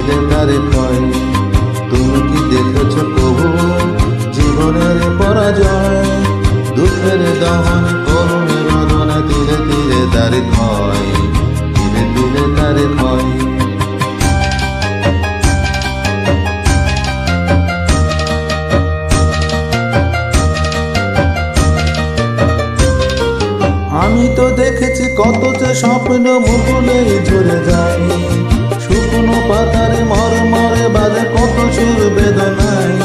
দিলে তারে ক্ষয়। তুমি কি দেখেছ কবু জীবনের পরাজয়? দুঃখের দহন করুণে রোদনে ধীরে ধীরে তারে ক্ষয়, ধীরে ধীরে তারে ক্ষয়। আমি তো দেখেছি কত যে স্বপ্ন মুকুলে ঝরে যায়, শুকনো পাতারে মরমরে বাজে কত সুর বেদনায়।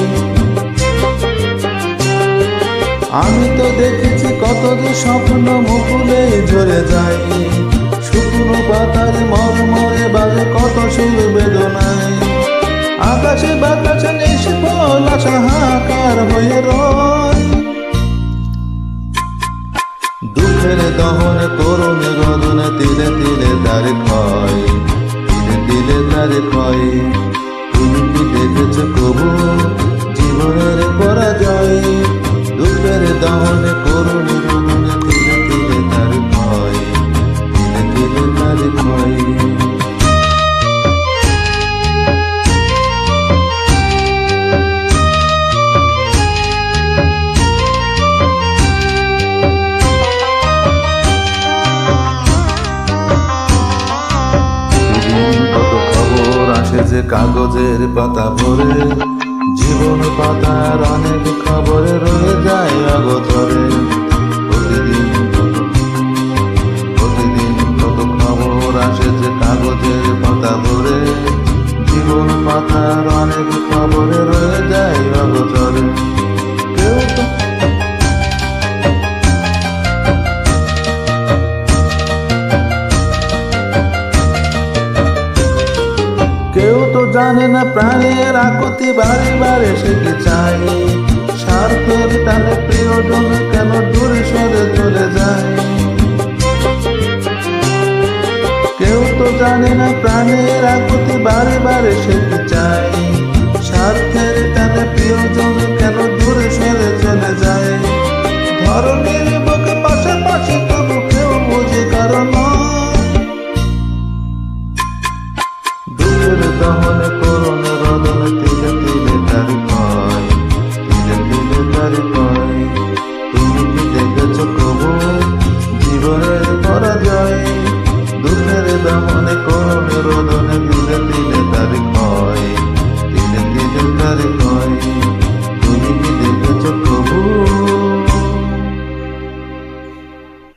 আমি তো দেখেছি কত যে স্বপ্ন মুকুলে ঝরে যায়, শুকনো পাতারে মরমরে বাজে কত সুর বেদনায়। আকাশে বাতাসে নিষ্ফল আশা হাহাকার হয়ে রয়। দুঃখের দহনে করুণে রোদনে তিলে তিলে তারে ক্ষয়, তিলে তিলে তারে ক্ষয়। তুমি কি দেখেছ কবু জীবনের পরাজয়? দুঃখের দহনে করুণে রোদনে তিলে তিলে তারে ক্ষয়, তিলে তিলে তারে ক্ষয়। যে কাগজের পাতা ভরে জীবন পাতার অনেক খবরে রয়ে যায় অগোচরে। প্রতিদিন কত খবর আসে যে কাগজের পাতা ভরে জীবন পাতার অনেক খবরে রয়ে যায় অগোচরে। কেউ তো জানে না প্রাণের আকুতি বারে বারে সে কি চায়, স্বার্থের টানে প্রিয়জন কেন দূরে সরে চলে যায়। কেউ তো জানে না প্রাণের আকুতি বারে বারে সে কি চায়, স্বার্থের টানে প্রিয়জন কেন দূরে সরে চলে যায়। ধরনের বুকে পাশাপাশি তবু কেউ বোঝে কারণ দহনে করুণে রোদনে তিলে তিলে তারে ক্ষয়, তিলে তিলে তারে ক্ষয়। তুমি কি দেখেছ কবু জীবনের পরাজয়? দুঃখের দহনে করুণে রোদনে তিলে তিলে তারে ক্ষয়, তিলে তিলে তারে ক্ষয়।